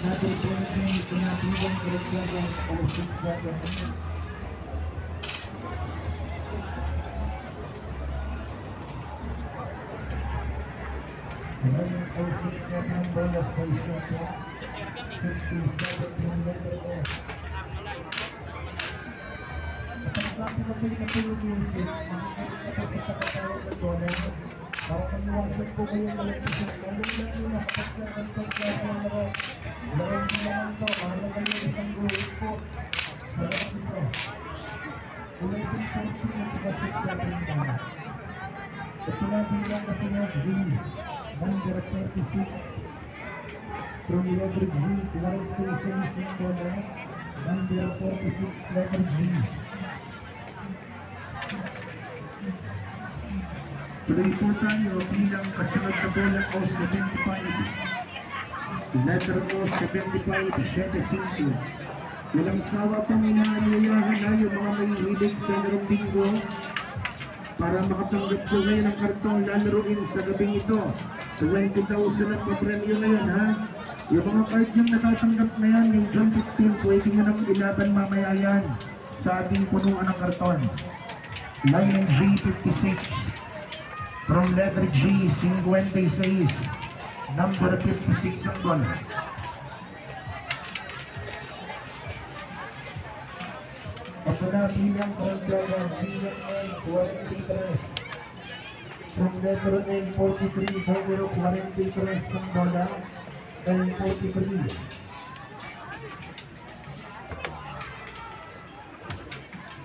Another point pinatiwan Corinthians of 6 seconds. Remaining 0.67 bonus station 67 kilometer off. Kapag natin na po yung music, makikita pa sa pagkatawag ng dollar. Para kaniwasan po kayo malagpisin. Lalo na kapag nakapagkasa ang laro. Laro nyo naman ito, mahal kayo isang gawin po. Sa laro nito. 11.14 at 6.7 na. Ito na bilang kasi na G. Number 36. From letter G, 12.6 dollar. Number 46, letter G. Tuloy po tayo bilang kasunod na bola o 75. Letter O 75, 7-5. Walang sawa pong inaanyayahan na yung mga may hilig sa larong bingo para makatanggap po kayo ng kartong lalaroin sa gabing ito. 20,000 ang papremyo ngayon ha. Yung mga card yung natatanggap na yan, yung John 15, pwede nyo nang ilaban mamaya yan sa ating punuan ng karton. Line ng G56. From letter G, 56. Number 56 ang bola. Ito na bilang karagdagan, bilang N, 43. From letter N, 43, numero 43 ang bola. N, 43.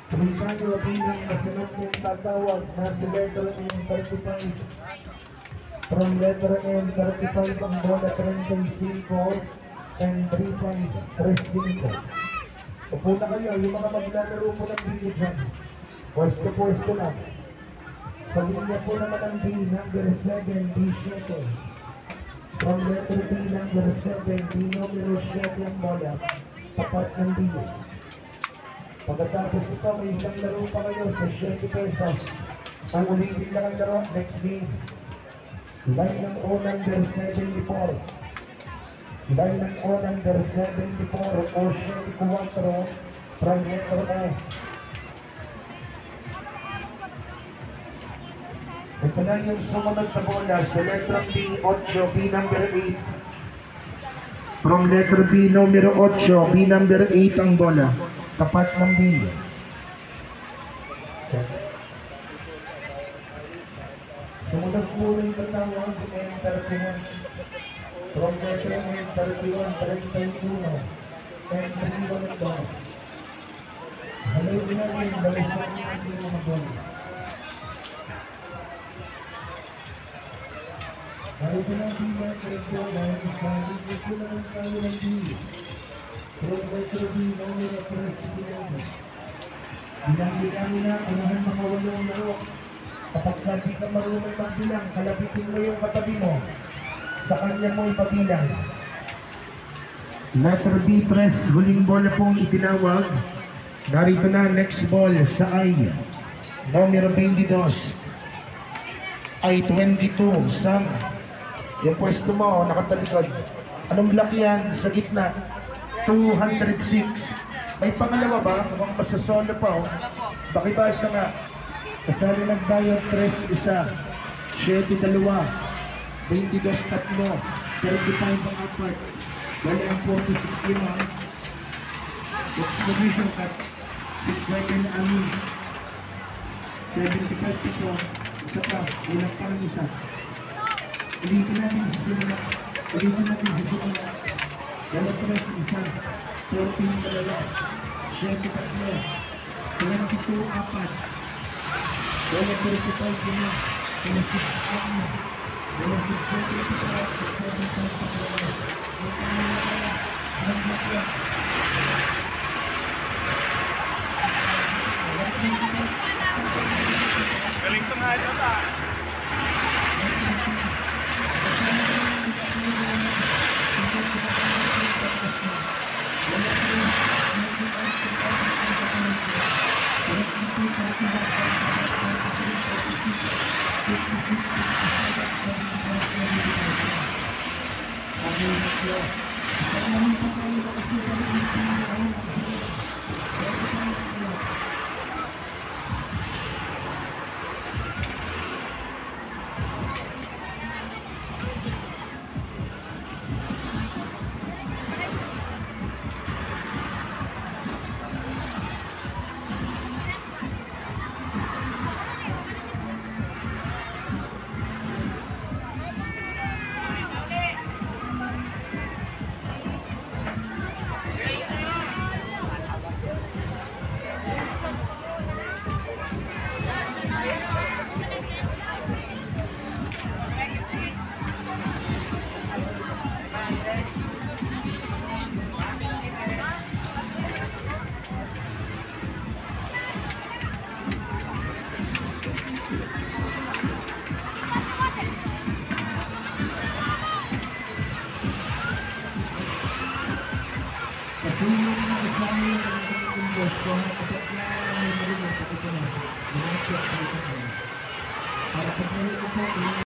Tuloy tayo bilang masunod ng tatawag na si letter N, 35. From letter N, 35 ang bola, 35 and 35, 35. Upo na kayo, yung mga maglalaro po ng video dyan. Pwesto lang. Sa linya po naman ang B, number 7, B7. From letter B, number 7, B numero 7 ang bola, tapat ng B. Pagkatapos ito, may isang laro pa kayo sa 7 pesos. Ang ulitin lang ang laro, next game. Line ng O number 74. Line ng O number 74 o 74 from letter O. Ito na yung sumunod na bola sa letter B, 8, B number 8. From letter B, numero 8, B number 8 ang bola. Tapat ng B. Sumunod po rin katawag, N31. From letter N31, 31. N31 ito. Halawin natin, balisan natin yung mga bola. Ito na bilang Corinthians, dahil ito naman tayo ng B. From letter B, numero 3 kilometers. Bilang-bilang na, unahan mga walong laro. Kapag hindi ka marunong magbilang, kalabitin mo yung katabi mo. Sa kanya mo ipabilang. Letter B, 3, huling bola pong itinawag. Narito na, next ball sa I. Numero 22. I-22, Sam. Yung pwesto mo, nakatalikod. Anong block yan? Sa gitna. 206. May pangalawa ba? Mukhang masasolo pa oh. Bakibasa nga. Kasali nagbayad 3, 1. 7, 2. 22, 3. 35 ang apat. Wala ang 46 yun ha. Division cut. 6 second amin. 75 ito. Isa pa. Ulang pa ng isa. Ulitin natin sa simula. Ulitin natin sa simula. Wala press isa. 14 dalawa. 7 tatlo. 22 apat. Wala 35 gina. Wala 6 apat. Wala 6 35. 7 Galing ito nga ito ta. Kasi yung mga kasama yung invest ko, kapag na may marunong kapag pinasa, para pag-ulit ko po,